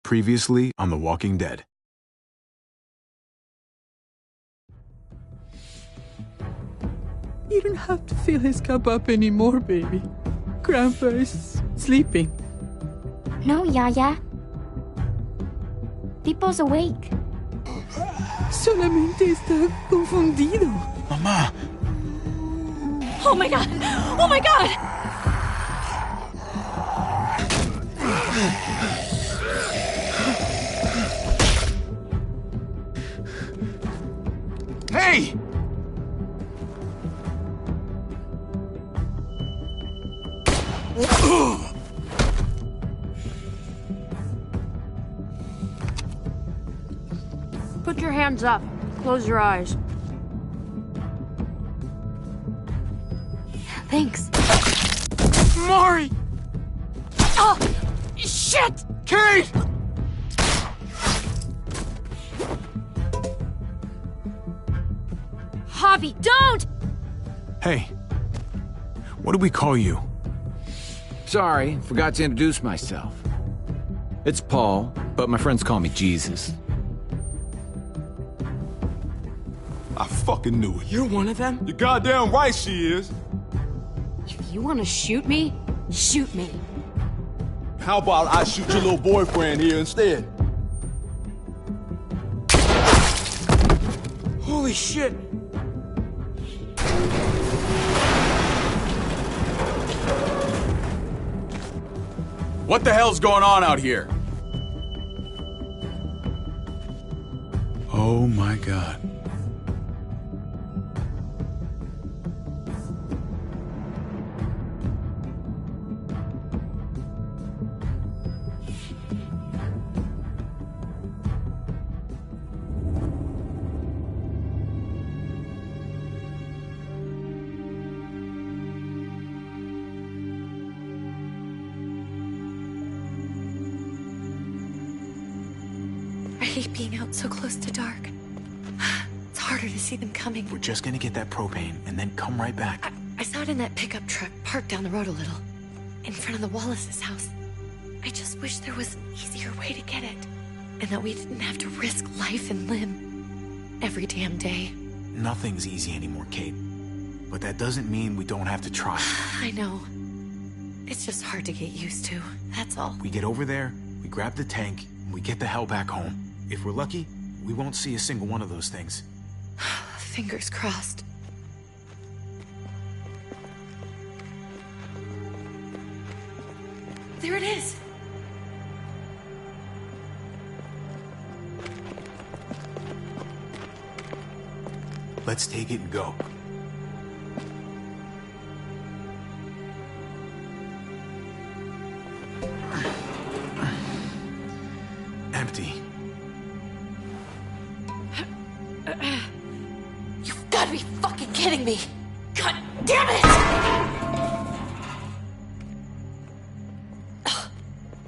Previously on The Walking Dead. You don't have to fill his cup up anymore, baby. Grandpa is sleeping. No, Yaya. Pipo's awake. Solamente está confundido. Mamá! Oh my god! Oh my god! Hey! Put your hands up. Close your eyes. Thanks. Mari! Oh! Shit! Kate! Javi, don't! Hey. What do we call you? Sorry, forgot to introduce myself. It's Paul, but my friends call me Jesus. I fucking knew it. You're one of them? You're goddamn right she is. If you want to shoot me, shoot me. How about I shoot your little boyfriend here instead? Holy shit! What the hell's going on out here? Oh my God. I hate being out so close to dark. It's harder to see them coming. We're just gonna get that propane and then come right back. I saw it in that pickup truck parked down the road a little, in front of the Wallace's house. I just wish there was an easier way to get it, and that we didn't have to risk life and limb every damn day. Nothing's easy anymore, Kate. But that doesn't mean we don't have to try. I know. It's just hard to get used to, that's all. We get over there, we grab the tank, and we get the hell back home. If we're lucky, we won't see a single one of those things. Fingers crossed. There it is! Let's take it and go. Empty. You've got to be fucking kidding me! God damn it!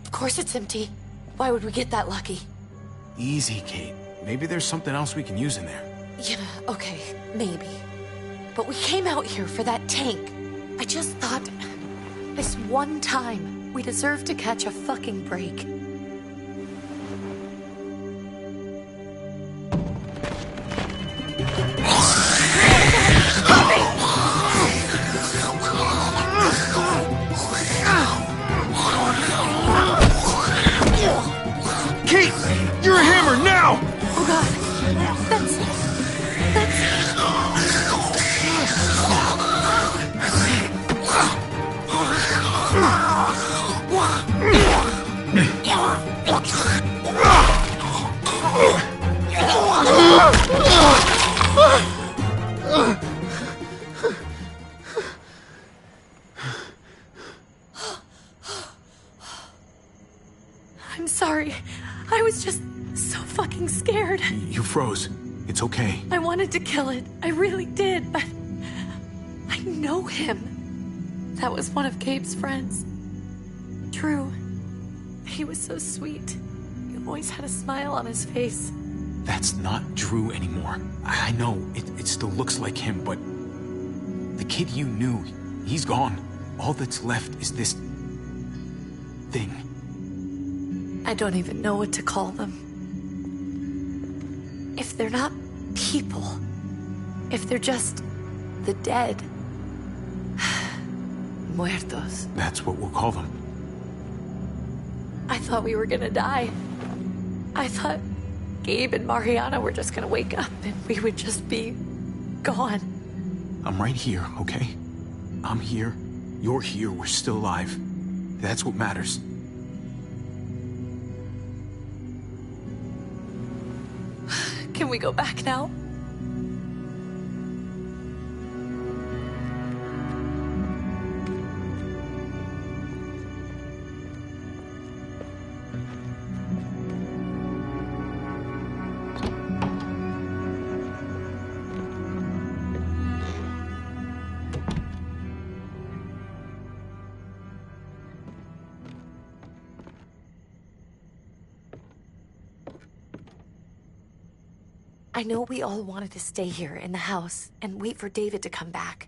Of course it's empty. Why would we get that lucky? Easy, Kate. Maybe there's something else we can use in there. Yeah, okay, maybe. But we came out here for that tank. I just thought, this one time, we deserve to catch a fucking break. Kate! You're a hammer now! Oh god, that's... I'm sorry. I was just so fucking scared. You froze. It's okay. I wanted to kill it. I really did, but... I know him. That was one of Gabe's friends. Drew. He was so sweet. He always had a smile on his face. That's not Drew anymore. I know, it still looks like him, but... The kid you knew, he's gone. All that's left is this... thing. I don't even know what to call them. If they're not people, if they're just the dead. Muertos. That's what we'll call them. I thought we were gonna die. I thought Gabe and Mariana were just gonna wake up and we would just be gone. I'm right here, okay? I'm here. You're here. We're still alive. That's what matters. Can we go back now? I know we all wanted to stay here in the house and wait for David to come back.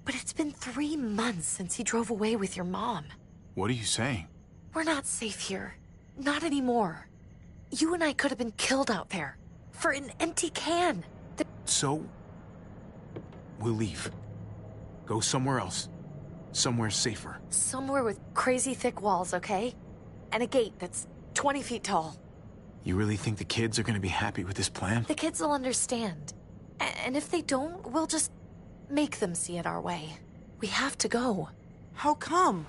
But it's been 3 months since he drove away with your mom. What are you saying? We're not safe here. Not anymore. You and I could have been killed out there. For an empty can. So, we'll leave. Go somewhere else. Somewhere safer. Somewhere with crazy thick walls, okay? And a gate that's 20 feet tall. You really think the kids are gonna be happy with this plan? The kids will understand. And if they don't, we'll just make them see it our way. We have to go. How come?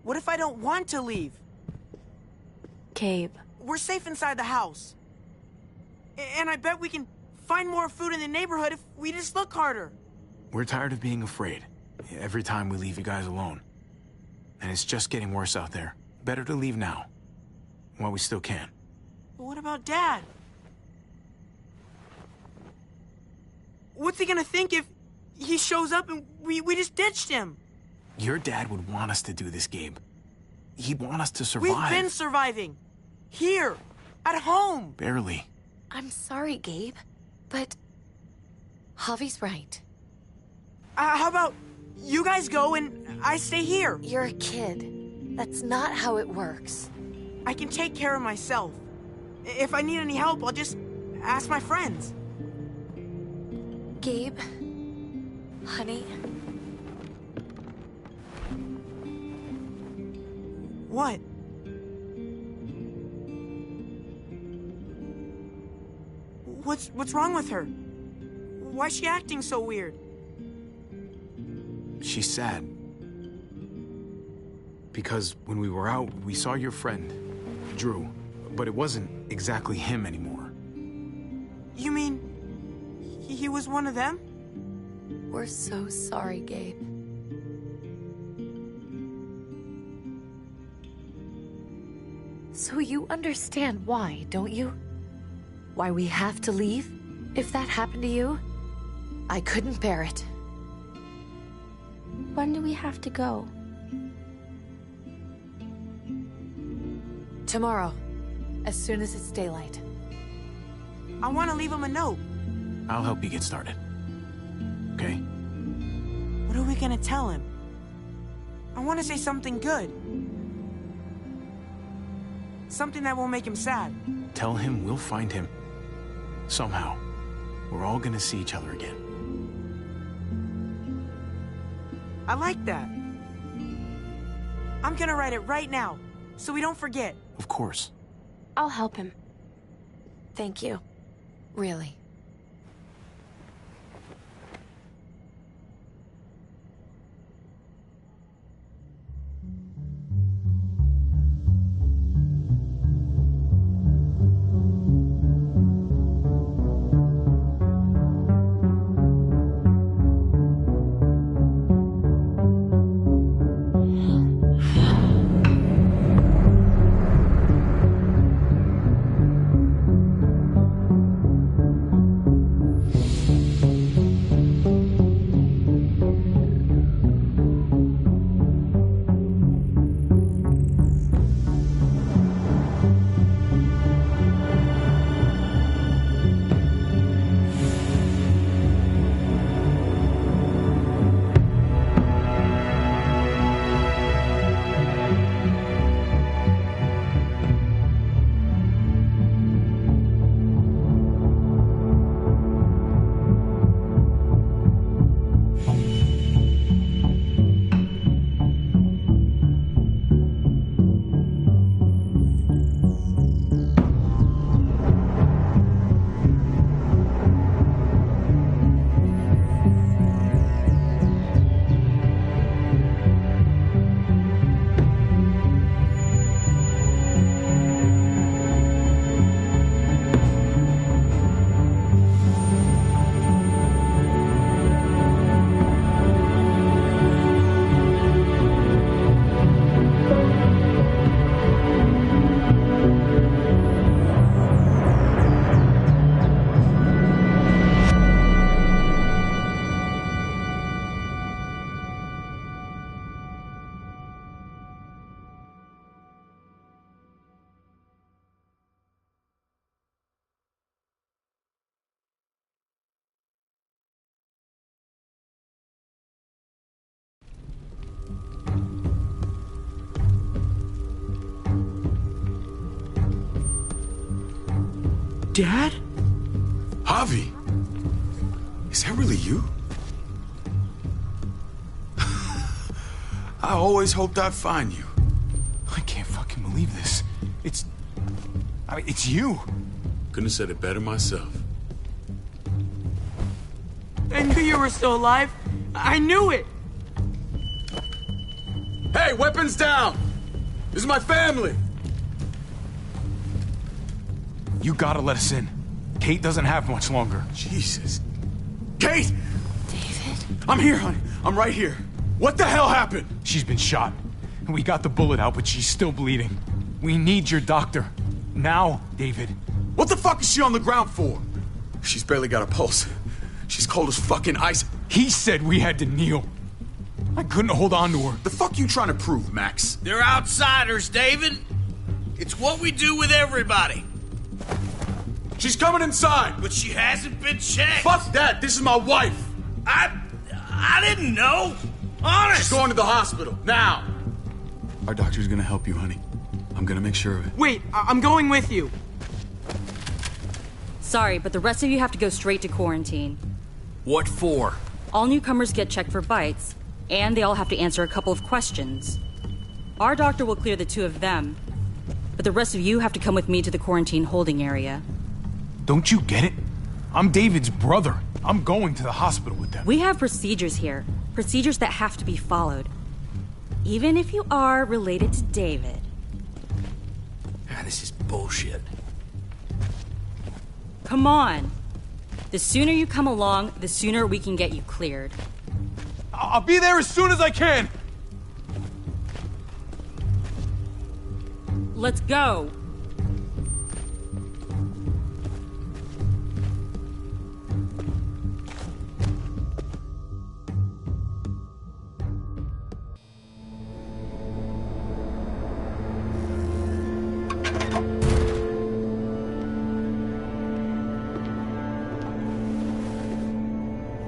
What if I don't want to leave? Gabe. We're safe inside the house. And I bet we can find more food in the neighborhood if we just look harder. We're tired of being afraid. Every time we leave you guys alone. And it's just getting worse out there. Better to leave now. While we still can. But what about Dad? What's he gonna think if he shows up and we just ditched him? Your dad would want us to do this, Gabe. He'd want us to survive. We've been surviving. Here. At home. Barely. I'm sorry, Gabe. But Javi's right. How about you guys go and I stay here? You're a kid. That's not how it works. I can take care of myself. If I need any help, I'll just ask my friends. Gabe, honey. What? What's wrong with her? Why's she acting so weird? She's sad. Because when we were out, we saw your friend, Drew. But it wasn't exactly him anymore. You mean he was one of them? We're so sorry, Gabe. So you understand why, don't you? Why we have to leave? If that happened to you, I couldn't bear it. When do we have to go? Tomorrow, as soon as it's daylight. I want to leave him a note. I'll help you get started. Okay? What are we gonna tell him? I want to say something good. Something that won't make him sad. Tell him we'll find him. Somehow. We're all gonna see each other again. I like that. I'm gonna write it right now, so we don't forget. Of course. I'll help him. Thank you. Really. Dad? Javi! Is that really you? I always hoped I'd find you. I can't fucking believe this. It's you. Couldn't have said it better myself. I knew you were still alive. I knew it. Hey, weapons down! This is my family! You gotta let us in. Kate doesn't have much longer. Jesus. Kate! David? I'm here, honey. I'm right here. What the hell happened? She's been shot. We got the bullet out, but she's still bleeding. We need your doctor. Now, David. What the fuck is she on the ground for? She's barely got a pulse. She's cold as fucking ice. He said we had to kneel. I couldn't hold on to her. The fuck you trying to prove, Max? They're outsiders, David. It's what we do with everybody. She's coming inside! But she hasn't been checked. Fuck that! This is my wife! I didn't know. Honest. She's going to the hospital, now! Our doctor's gonna help you, honey. I'm gonna make sure of it. Wait, I'm going with you. Sorry, but the rest of you have to go straight to quarantine. What for? All newcomers get checked for bites, and they all have to answer a couple of questions. Our doctor will clear the two of them, but the rest of you have to come with me to the quarantine holding area. Don't you get it? I'm David's brother. I'm going to the hospital with them. We have procedures here. Procedures that have to be followed. Even if you are related to David. This is bullshit. Come on. The sooner you come along, the sooner we can get you cleared. I'll be there as soon as I can. Let's go.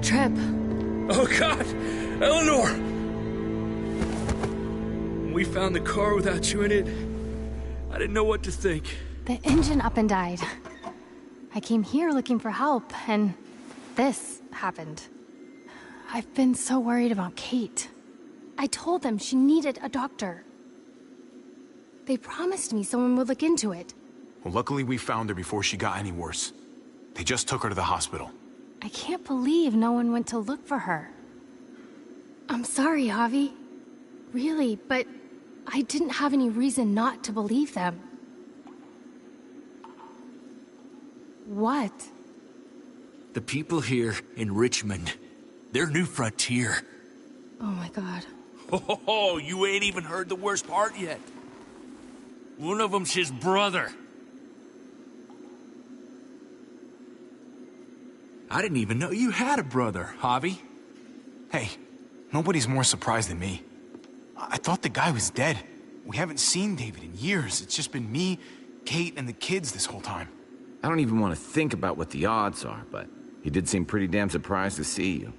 Trip. Oh, God! Eleanor! When we found the car without you in it, I didn't know what to think. The engine up and died. I came here looking for help, and this happened. I've been so worried about Kate. I told them she needed a doctor. They promised me someone would look into it. Well, luckily we found her before she got any worse. They just took her to the hospital. I can't believe no one went to look for her. I'm sorry, Javi. Really, but I didn't have any reason not to believe them. What? The people here in Richmond, their new frontier. Oh my God. Oh, you ain't even heard the worst part yet. One of them's his brother. I didn't even know you had a brother, Javi. Hey, nobody's more surprised than me. I thought the guy was dead. We haven't seen David in years. It's just been me, Kate, and the kids this whole time. I don't even want to think about what the odds are, but he did seem pretty damn surprised to see you.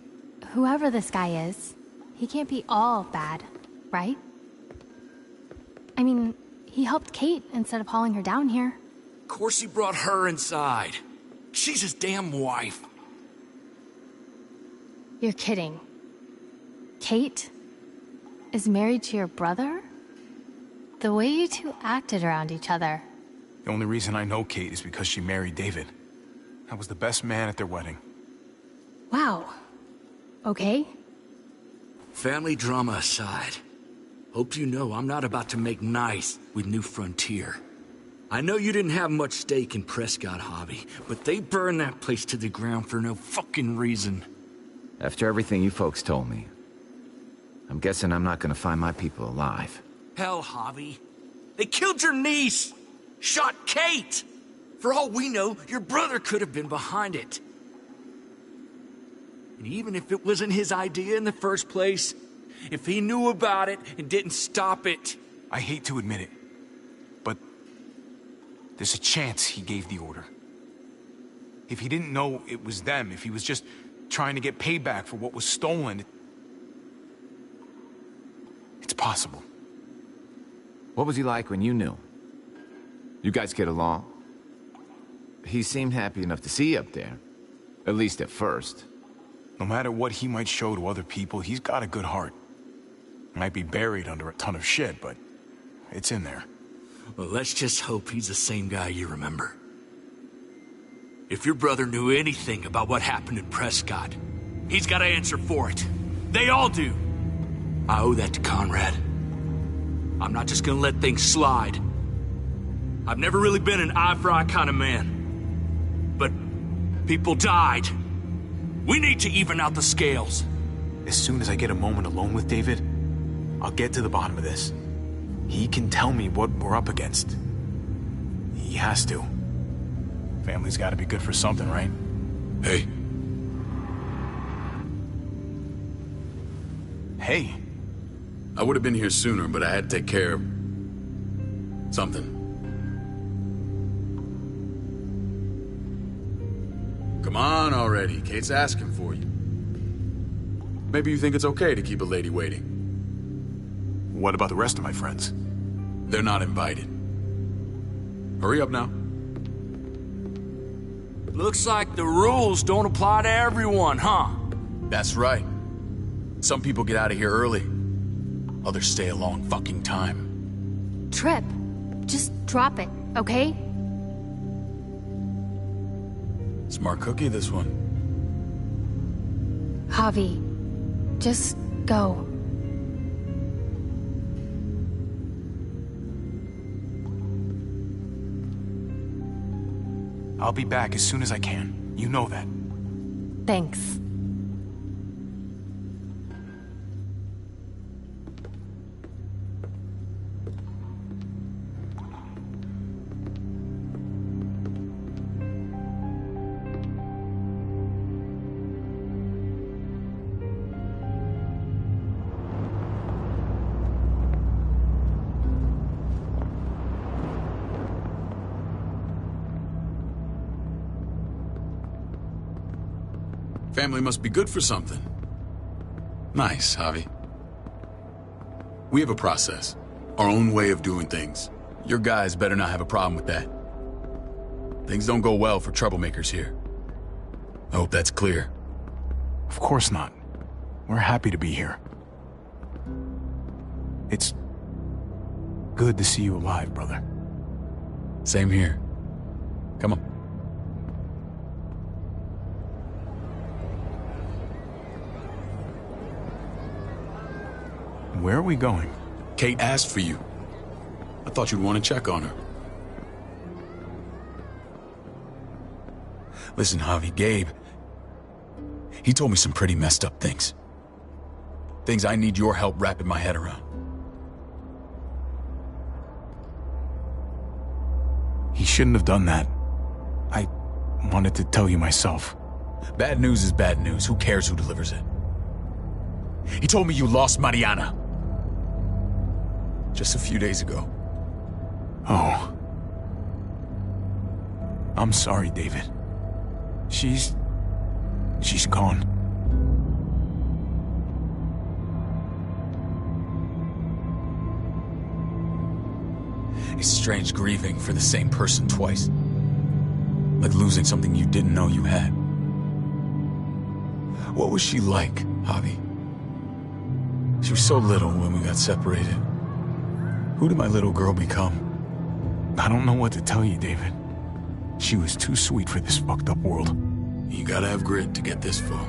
Whoever this guy is, he can't be all bad, right? I mean, he helped Kate instead of hauling her down here. Of course he brought her inside. She's his damn wife. You're kidding. Kate is married to your brother? The way you two acted around each other. The only reason I know Kate is because she married David. I was the best man at their wedding. Wow. Okay. Family drama aside, hope you know I'm not about to make nice with New Frontier. I know you didn't have much stake in Prescott, Javi, but they burned that place to the ground for no fucking reason. After everything you folks told me, I'm guessing I'm not gonna find my people alive. Hell, Javi. They killed your niece! Shot Kate! For all we know, your brother could have been behind it. And even if it wasn't his idea in the first place, if he knew about it and didn't stop it... I hate to admit it, but there's a chance he gave the order. If he didn't know it was them, if he was just trying to get payback for what was stolen, it's possible. What was he like when you knew? You guys get along? he seemed happy enough to see you up there. At least at first. No matter what he might show to other people, he's got a good heart. Might be buried under a ton of shit, but it's in there. Well, let's just hope he's the same guy you remember. If your brother knew anything about what happened in Prescott, he's got to answer for it. They all do. I owe that to Conrad. I'm not just gonna let things slide. I've never really been an eye-for-eye kind of man. But people died. We need to even out the scales. As soon as I get a moment alone with David, I'll get to the bottom of this. He can tell me what we're up against. He has to. Family's gotta be good for something, right? Hey. Hey. I would have been here sooner, but I had to take care of something. Come on already. Kate's asking for you. Maybe you think it's okay to keep a lady waiting. What about the rest of my friends? They're not invited. Hurry up now. Looks like the rules don't apply to everyone, huh? That's right. Some people get out of here early. Others stay a long fucking time. Trip, just drop it, okay? Smart cookie, this one. Javi, just go. I'll be back as soon as I can. You know that. Thanks. Family must be good for something. Nice, Javi. We have a process. Our own way of doing things. Your guys better not have a problem with that. Things don't go well for troublemakers here. I hope that's clear. Of course not. We're happy to be here. It's good to see you alive, brother. Same here. Come on. Where are we going? Kate asked for you. I thought you'd want to check on her. Listen, Javi, Gabe, he told me some pretty messed up things. Things I need your help wrapping my head around. He shouldn't have done that. I wanted to tell you myself. Bad news is bad news. Who cares who delivers it? He told me you lost Mariana. Just a few days ago. Oh. I'm sorry, David. She's gone. It's strange grieving for the same person twice. Like losing something you didn't know you had. What was she like, Javi? She was so little when we got separated. Who did my little girl become? I don't know what to tell you, David. She was too sweet for this fucked up world. You gotta have grit to get this far.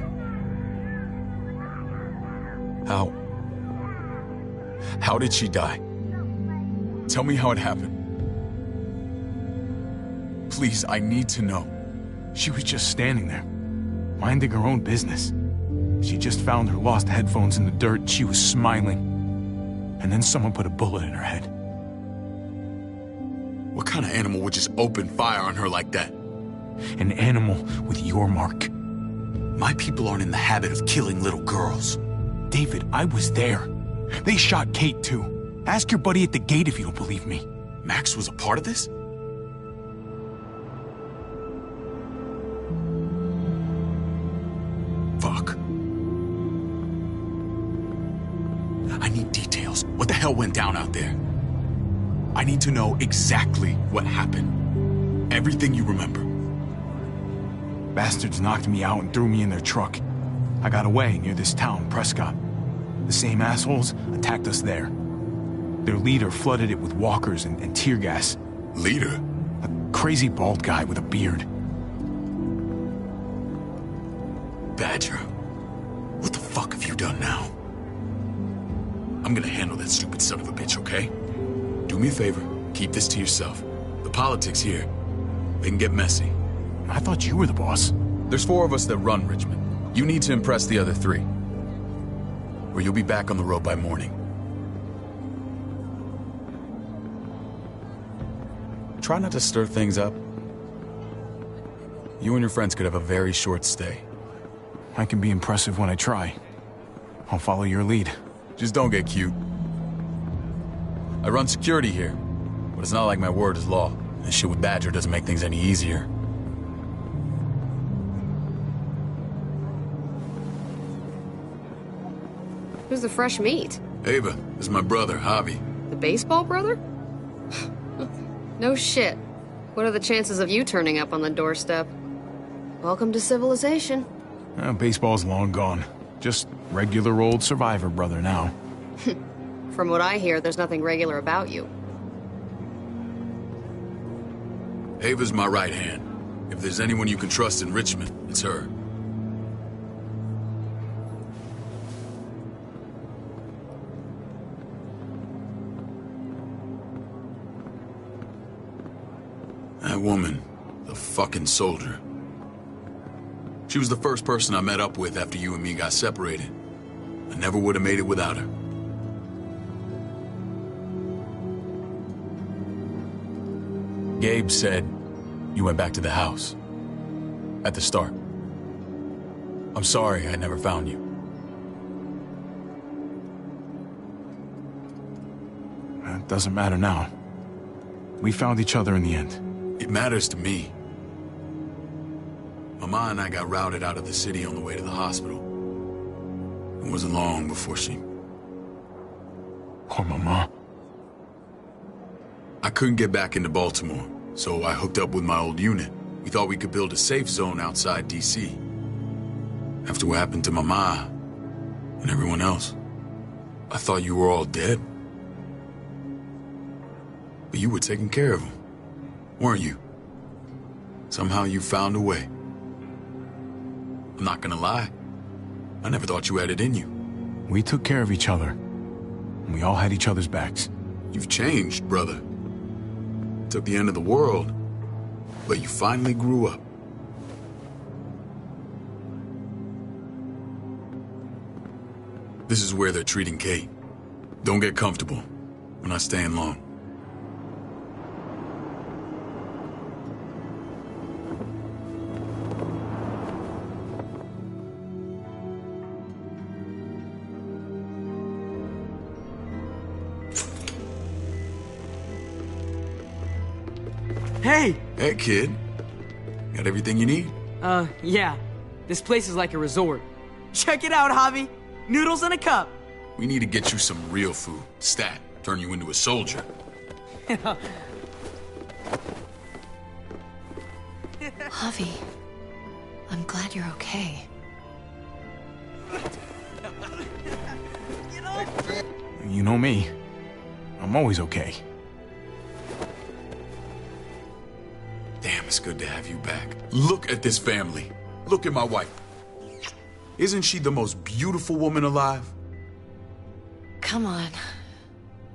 How did she die? Tell me how it happened. Please, I need to know. She was just standing there, minding her own business. She just found her lost headphones in the dirt and she was smiling. And then someone put a bullet in her head. What kind of animal would just open fire on her like that? An animal with your mark. My people aren't in the habit of killing little girls. David, I was there. They shot Kate too. Ask your buddy at the gate if you don't believe me. Max was a part of this? Fuck. I need details. What the hell went down out there? I need to know exactly what happened. Everything you remember. Bastards knocked me out and threw me in their truck. I got away near this town, Prescott. The same assholes attacked us there. Their leader flooded it with walkers and tear gas. Leader? A crazy bald guy with a beard. Badger, what the fuck have you done now? I'm gonna handle that stupid son of a bitch, okay? Do me a favor, keep this to yourself. The politics here, they can get messy. I thought you were the boss. There's 4 of us that run Richmond. You need to impress the other 3. Or you'll be back on the road by morning. Try not to stir things up. You and your friends could have a very short stay. I can be impressive when I try. I'll follow your lead. Just don't get cute. I run security here, but it's not like my word is law. This shit with Badger doesn't make things any easier. Who's the fresh meat? Ava, this is my brother, Javi. The baseball brother? No shit. What are the chances of you turning up on the doorstep? Welcome to civilization. Baseball's long gone. Just regular old survivor brother now. From what I hear, there's nothing regular about you. Ava's my right hand. If there's anyone you can trust in Richmond, it's her. That woman, the fucking soldier. She was the first person I met up with after you and me got separated. I never would have made it without her. Gabe said you went back to the house. At the start. I'm sorry I never found you. It doesn't matter now. We found each other in the end. It matters to me. Mama and I got routed out of the city on the way to the hospital. It wasn't long before she... Poor Mama. I couldn't get back into Baltimore, so I hooked up with my old unit. We thought we could build a safe zone outside D.C. After what happened to Mama and everyone else, I thought you were all dead. But you were taking care of them, weren't you? Somehow you found a way. I'm not gonna lie. I never thought you had it in you. We took care of each other. And we all had each other's backs. You've changed, brother. Took the end of the world, but you finally grew up. This is where they're treating Kate. Don't get comfortable. We're not staying long. Hey! Hey, kid. Got everything you need? Yeah. This place is like a resort. Check it out, Javi. Noodles in a cup. We need to get you some real food. Stat. Turn you into a soldier. Javi, I'm glad you're okay. You know me. I'm always okay. Damn, it's good to have you back. Look at this family. Look at my wife. Isn't she the most beautiful woman alive? Come on.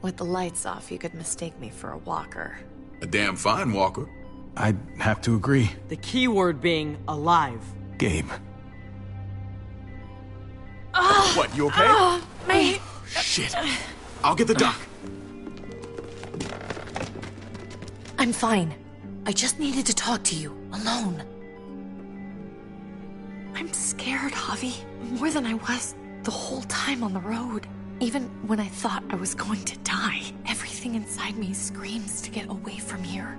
With the lights off, you could mistake me for a walker. A damn fine walker. I'd have to agree. The key word being alive. Gabe. What, you okay? My... Shit. I'll get the doc. I'm fine. I just needed to talk to you, alone. I'm scared, Javi. More than I was the whole time on the road. Even when I thought I was going to die, everything inside me screams to get away from here.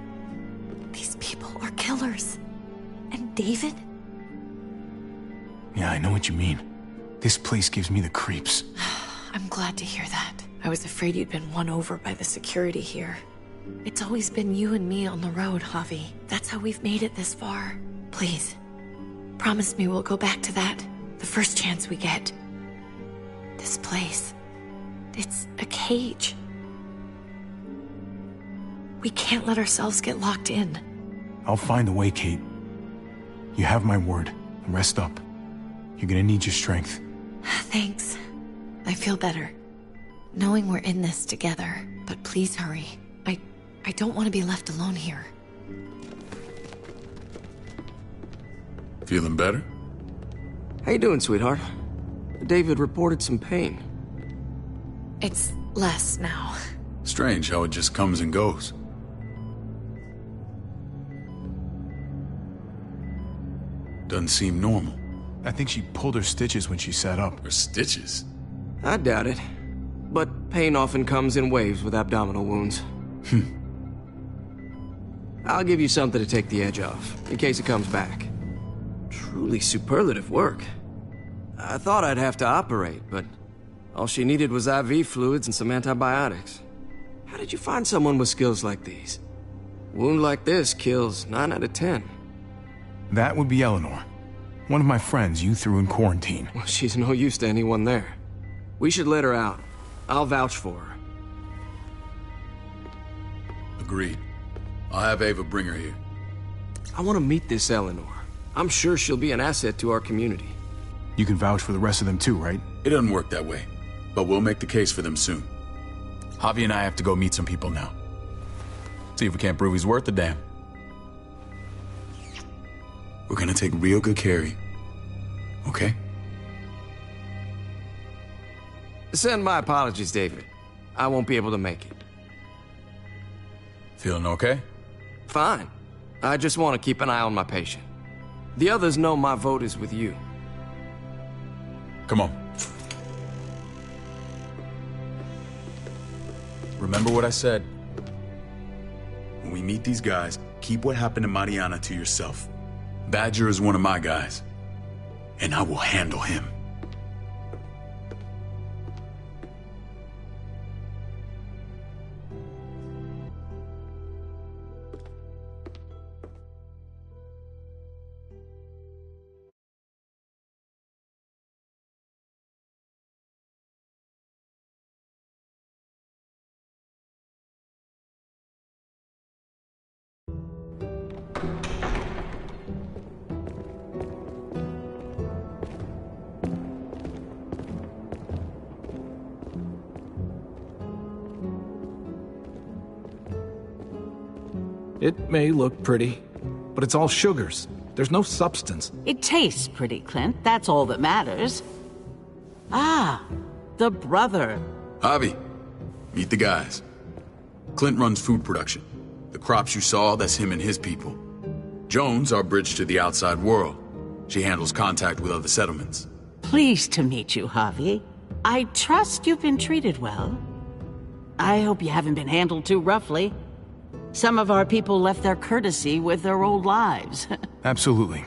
These people are killers. And David? Yeah, I know what you mean. This place gives me the creeps. I'm glad to hear that. I was afraid you'd been won over by the security here. It's always been you and me on the road, Javi. That's how we've made it this far. Please, Promise me we'll go back to that the first chance we get. This place, it's a cage. We can't let ourselves get locked in. I'll find a way, Kate. You have my word. Rest up. You're gonna need your strength. Thanks. I feel better. Knowing we're in this together, but please hurry. I don't want to be left alone here. Feeling better? How you doing, sweetheart? David reported some pain. It's less now. Strange how it just comes and goes. Doesn't seem normal. I think she pulled her stitches when she sat up. Her stitches? I doubt it. But pain often comes in waves with abdominal wounds. I'll give you something to take the edge off, in case it comes back. Truly superlative work. I thought I'd have to operate, but all she needed was IV fluids and some antibiotics. How did you find someone with skills like these? Wound like this kills 9 out of 10. That would be Eleanor. One of my friends you threw in quarantine. Well, she's no use to anyone there. We should let her out. I'll vouch for her. Agreed. I'll have Ava bring her here. I want to meet this Eleanor. I'm sure she'll be an asset to our community. You can vouch for the rest of them too, right? It doesn't work that way, but we'll make the case for them soon. Javi and I have to go meet some people now. See if we can't prove he's worth the damn. We're gonna take real good care of you. Okay? Send my apologies, David. I won't be able to make it. Feeling okay? Fine. I just want to keep an eye on my patient. The others know my vote is with you. Come on. Remember what I said. When we meet these guys, keep what happened to Mariana to yourself. Badger is one of my guys, and I will handle him. It may look pretty, but it's all sugars. There's no substance. It tastes pretty, Clint. That's all that matters. Ah, the brother. Javi, meet the guys. Clint runs food production. The crops you saw, that's him and his people. Jones, our bridge to the outside world. She handles contact with other settlements. Pleased to meet you, Javi. I trust you've been treated well. I hope you haven't been handled too roughly. Some of our people left their courtesy with their old lives. Absolutely.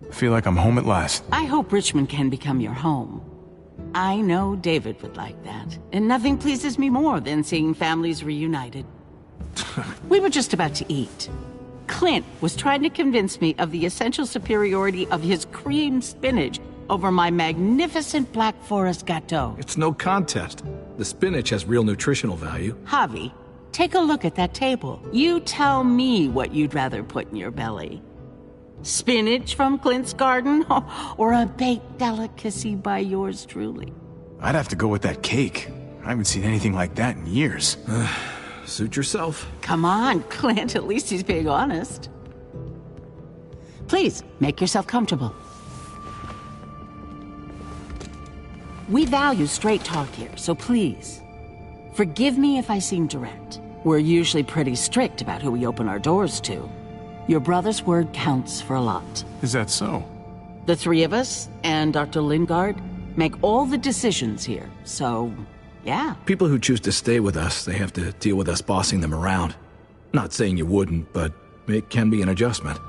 I feel like I'm home at last. I hope Richmond can become your home. I know David would like that, and nothing pleases me more than seeing families reunited. We were just about to eat. Clint was trying to convince me of the essential superiority of his cream spinach over my magnificent Black Forest gâteau. It's no contest. The spinach has real nutritional value. Javi, take a look at that table. You tell me what you'd rather put in your belly. Spinach from Clint's garden, or a baked delicacy by yours truly? I'd have to go with that cake. I haven't seen anything like that in years. Suit yourself. Come on, Clint, at least he's being honest. Please, make yourself comfortable. We value straight talk here, so please, forgive me if I seem direct. We're usually pretty strict about who we open our doors to. Your brother's word counts for a lot. Is that so? The three of us and Dr. Lingard make all the decisions here, so, yeah. People who choose to stay with us, they have to deal with us bossing them around. Not saying you wouldn't, but it can be an adjustment.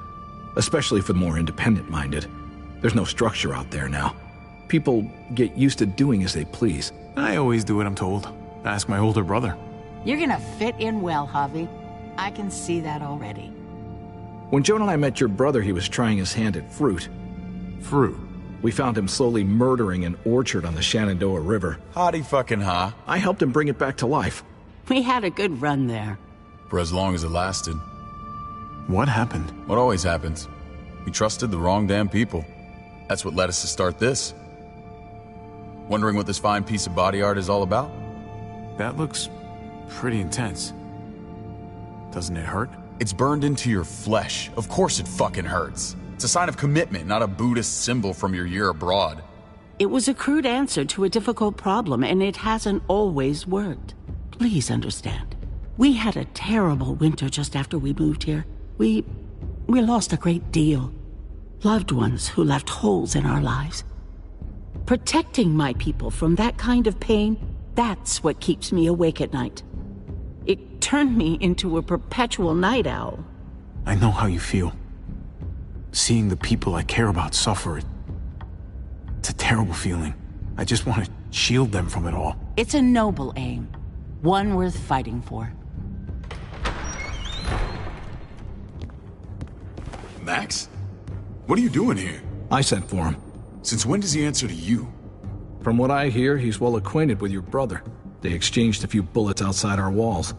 Especially for the more independent-minded. There's no structure out there now. People get used to doing as they please. I always do what I'm told. Ask my older brother. You're gonna fit in well, Javi. I can see that already. When Joan and I met your brother, he was trying his hand at fruit. Fruit? We found him slowly murdering an orchard on the Shenandoah River. Howdy fucking ha. I helped him bring it back to life. We had a good run there. For as long as it lasted. What happened? What always happens. We trusted the wrong damn people. That's what led us to start this. Wondering what this fine piece of body art is all about? That looks pretty intense. Doesn't it hurt? It's burned into your flesh. Of course it fucking hurts. It's a sign of commitment, not a Buddhist symbol from your year abroad. It was a crude answer to a difficult problem, and it hasn't always worked. Please understand. We had a terrible winter just after we moved here. We lost a great deal. Loved ones who left holes in our lives. Protecting my people from that kind of pain, that's what keeps me awake at night. It turned me into a perpetual night owl. I know how you feel. Seeing the people I care about suffer, it's a terrible feeling. I just want to shield them from it all. It's a noble aim. One worth fighting for. Max? What are you doing here? I sent for him. Since when does he answer to you? From what I hear, he's well acquainted with your brother. They exchanged a few bullets outside our walls.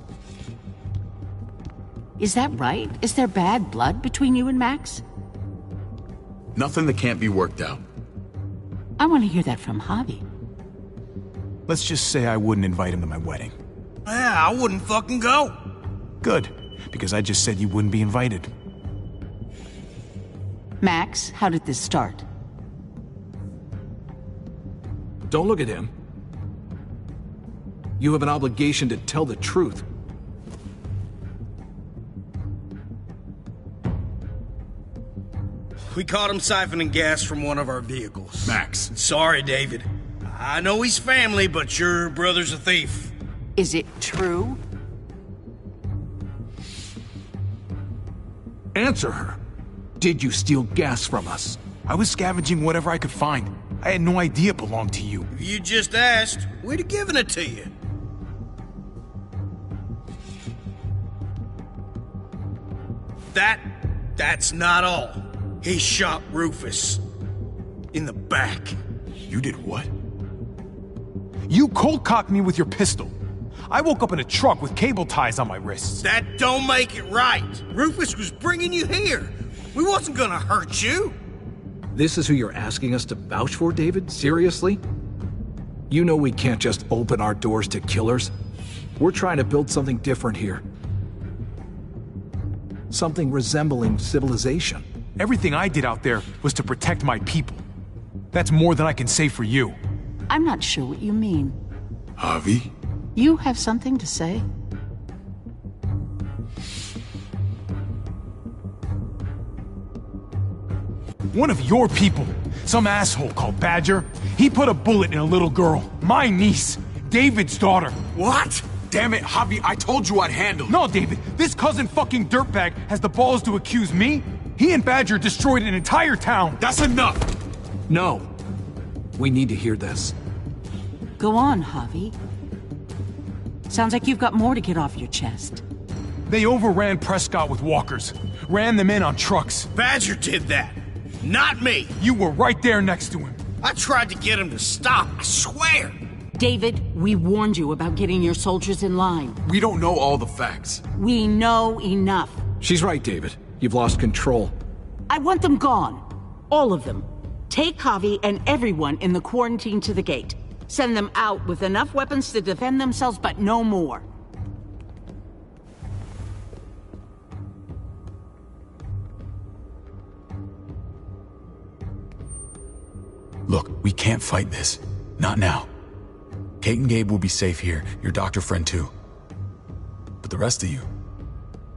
Is that right? Is there bad blood between you and Max? Nothing that can't be worked out. I want to hear that from Javi. Let's just say I wouldn't invite him to my wedding. Yeah, I wouldn't fucking go. Good, because I just said you wouldn't be invited. Max, how did this start? Don't look at him. You have an obligation to tell the truth. We caught him siphoning gas from one of our vehicles. Max. Sorry, David. I know he's family, but your brother's a thief. Is it true? Answer her. Did you steal gas from us? I was scavenging whatever I could find. I had no idea it belonged to you. If you just asked, we'd have given it to you. That's not all. He shot Rufus. In the back. You did what? You cold-cocked me with your pistol. I woke up in a truck with cable ties on my wrists. That don't make it right. Rufus was bringing you here. We wasn't gonna hurt you. This is who you're asking us to vouch for, David? Seriously? You know we can't just open our doors to killers. We're trying to build something different here. Something resembling civilization. Everything I did out there was to protect my people. That's more than I can say for you. I'm not sure what you mean. Javi? You have something to say? One of your people, some asshole called Badger, he put a bullet in a little girl, my niece, David's daughter. What? Damn it, Javi, I told you I'd handle it. No, David, this cousin fucking dirtbag has the balls to accuse me? He and Badger destroyed an entire town. That's enough! No. We need to hear this. Go on, Javi. Sounds like you've got more to get off your chest. They overran Prescott with walkers, ran them in on trucks. Badger did that. Not me! You were right there next to him. I tried to get him to stop, I swear! David, we warned you about getting your soldiers in line. We don't know all the facts. We know enough. She's right, David. You've lost control. I want them gone. All of them. Take Javi and everyone in the quarantine to the gate. Send them out with enough weapons to defend themselves, but no more. Look, we can't fight this. Not now. Kate and Gabe will be safe here, your doctor friend too. But the rest of you,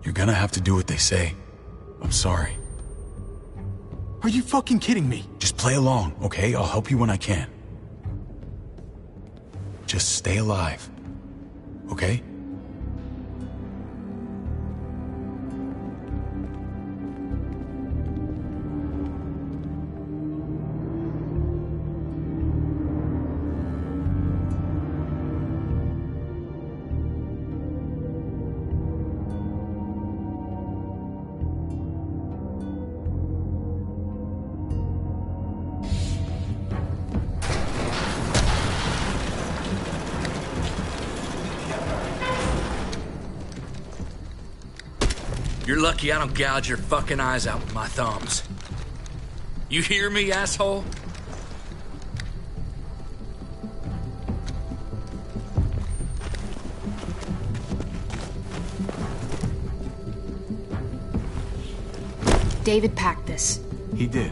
you're gonna have to do what they say. I'm sorry. Are you fucking kidding me? Just play along, okay? I'll help you when I can. Just stay alive, okay? You're lucky I don't gouge your fucking eyes out with my thumbs. You hear me, asshole? David packed this. He did.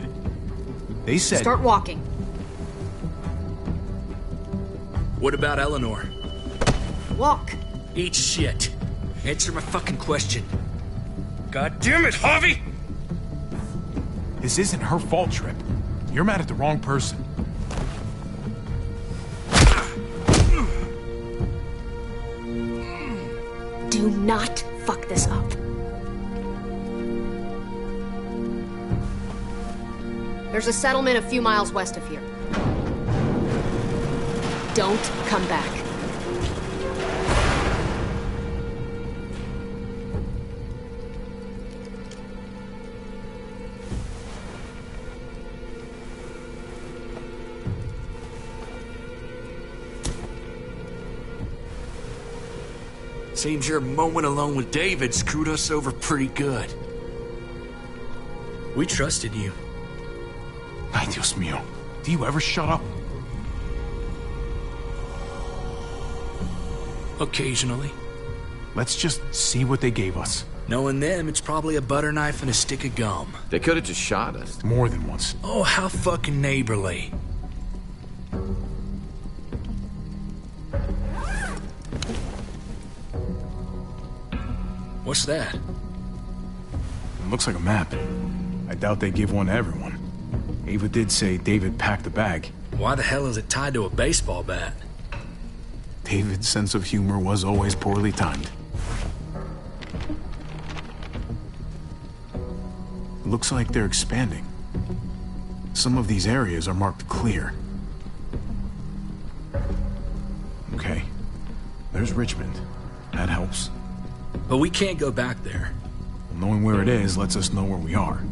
They said... Start walking. What about Eleanor? Walk. Eat shit. Answer my fucking question. God damn it, Harvey! This isn't her fault, Trip. You're mad at the wrong person. Do not fuck this up. There's a settlement a few miles west of here. Don't come back. Seems your moment alone with David screwed us over pretty good. We trusted you. Ay, Dios mío. Do you ever shut up? Occasionally. Let's just see what they gave us. Knowing them, it's probably a butter knife and a stick of gum. They could have just shot us. More than once. Oh, how fucking neighborly. What's that? It looks like a map. I doubt they give one to everyone. Ava did say David packed the bag. Why the hell is it tied to a baseball bat? David's sense of humor was always poorly timed. Looks like they're expanding. Some of these areas are marked clear. Okay. There's Richmond. That helps. But we can't go back there. Knowing where it is lets us know where we are.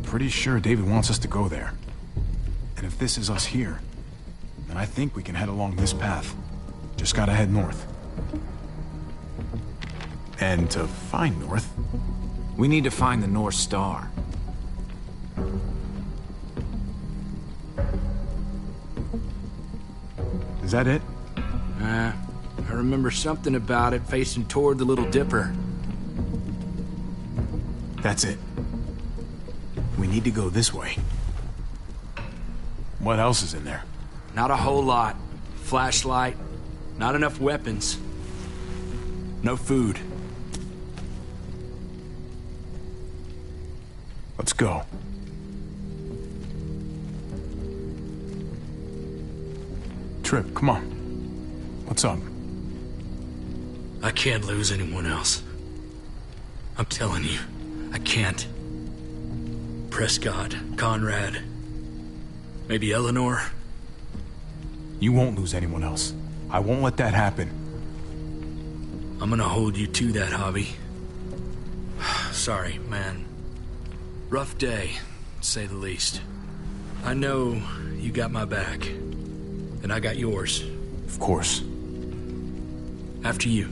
Pretty sure David wants us to go there. And if this is us here, then I think we can head along this path. Just gotta head north. And to find north... We need to find the North Star. Is that it? I remember something about it facing toward the Little Dipper. That's it. We need to go this way. What else is in there? Not a whole lot. Flashlight. Not enough weapons. No food. Let's go. Trip, come on. What's up? I can't lose anyone else. I'm telling you, I can't. Prescott, Conrad, maybe Eleanor. You won't lose anyone else. I won't let that happen. I'm gonna hold you to that, Javi. Sorry, man. Rough day, to say the least. I know you got my back, and I got yours. Of course. After you.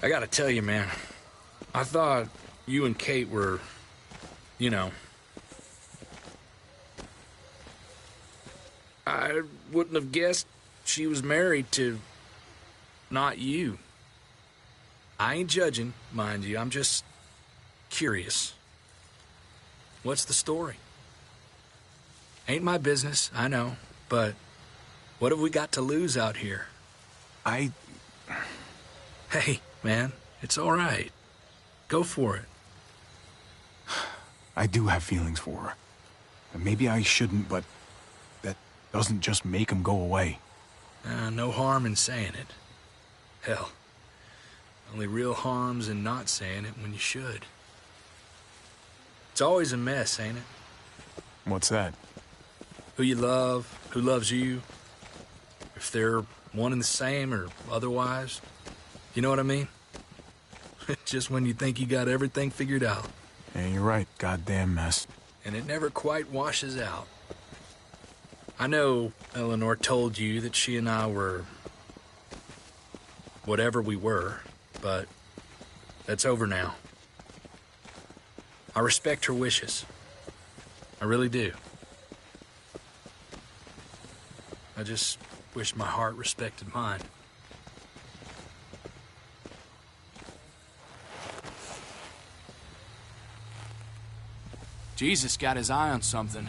I gotta tell you, man, I thought you and Kate were, you know... I wouldn't have guessed she was married to... not you. I ain't judging, mind you, I'm just curious. What's the story? Ain't my business, I know, but what have we got to lose out here? Hey, man, it's all right. Go for it. I do have feelings for her. And maybe I shouldn't, but that doesn't just make them go away. No harm in saying it. Hell, only real harm's in not saying it when you should. It's always a mess, ain't it? What's that? Who you love, who loves you, if they're one and the same or otherwise. You know what I mean? Just when you think you got everything figured out. Yeah, you're right. Goddamn mess. And it never quite washes out. I know Eleanor told you that she and I were whatever we were, but that's over now. I respect her wishes. I really do. I just wish my heart respected mine. Jesus got his eye on something.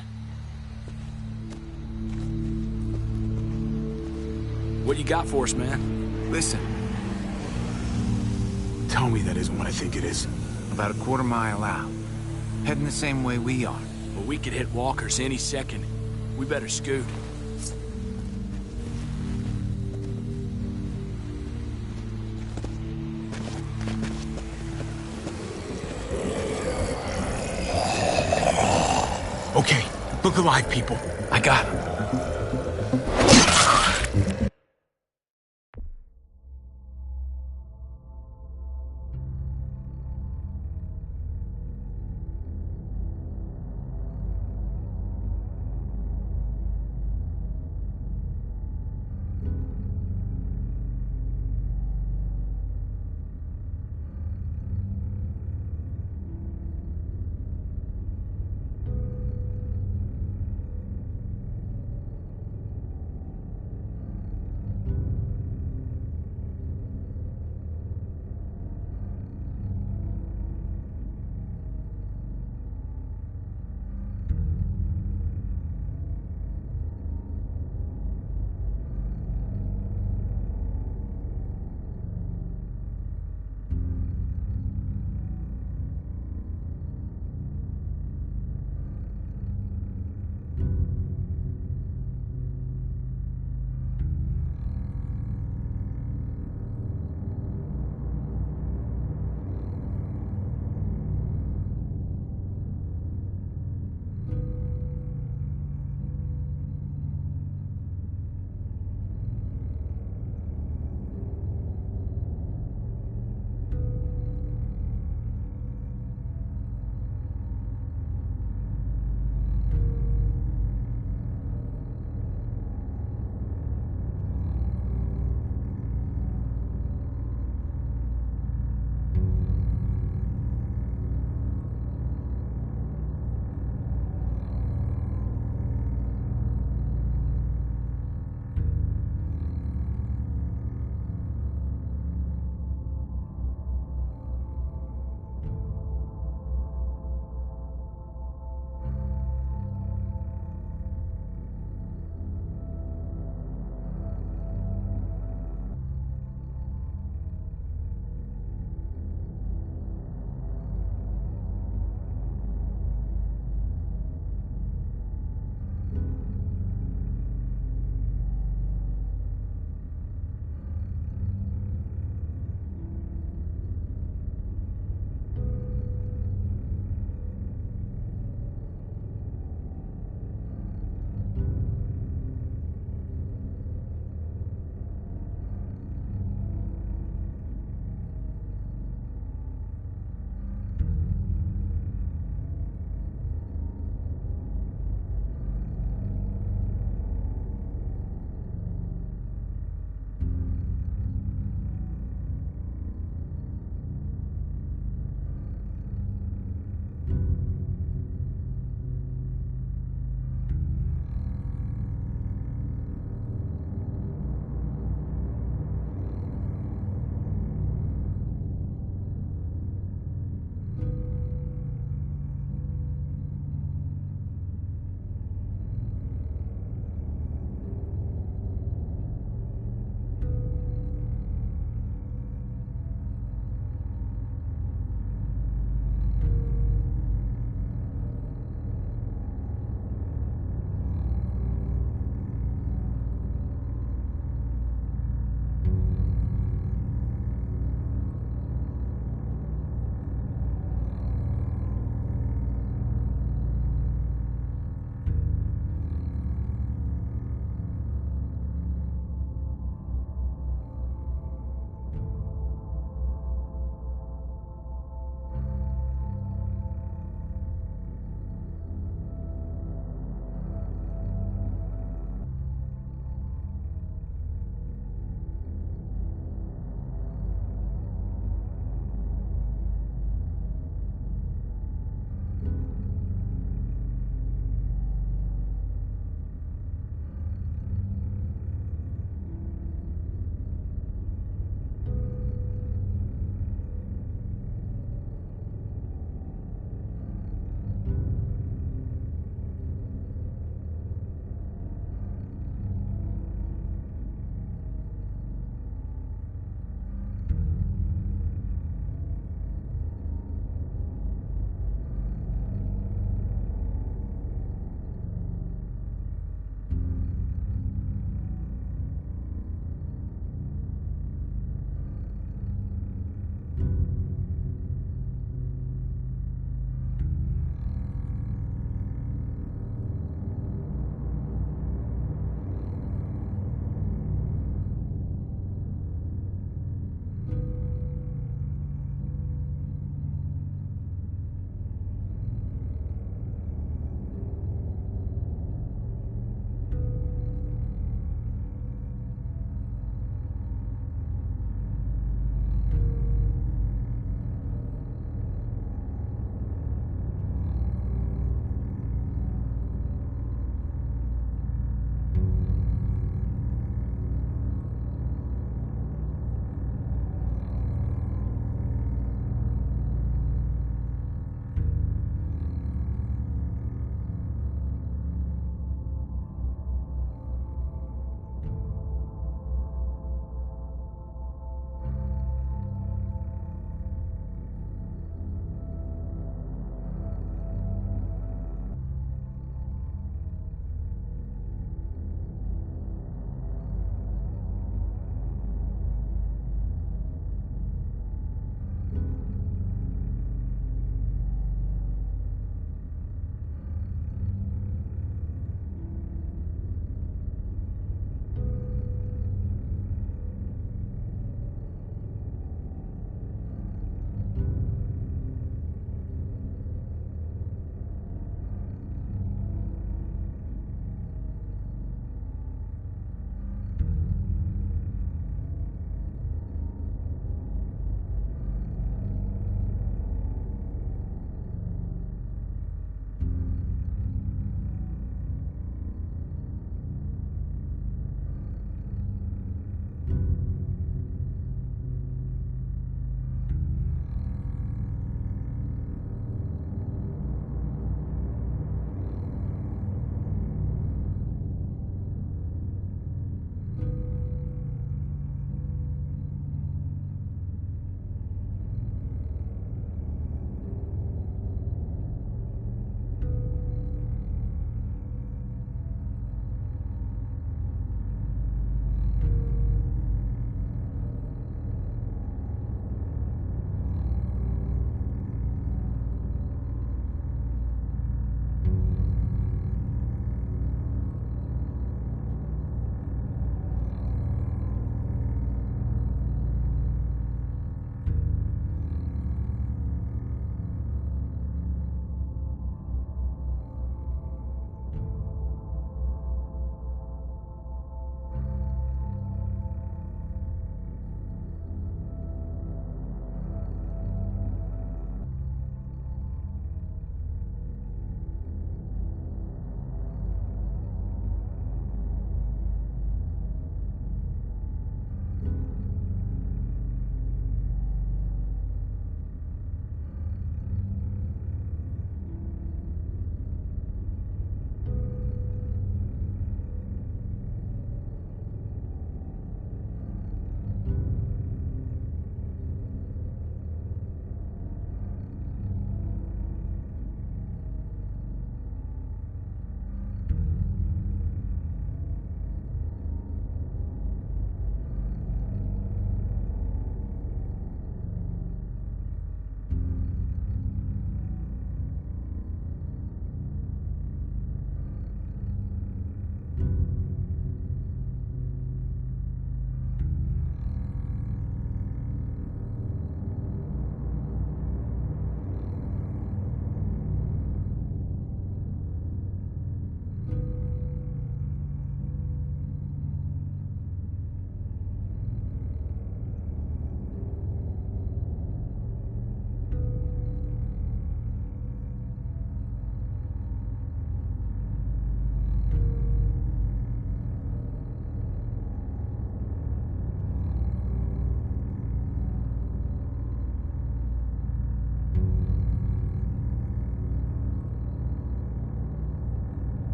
What you got for us, man? Listen. Tell me that isn't what I think it is. About a quarter mile out. Heading the same way we are. Well, we could hit walkers any second. We better scoot. Okay, look alive, people. I got him.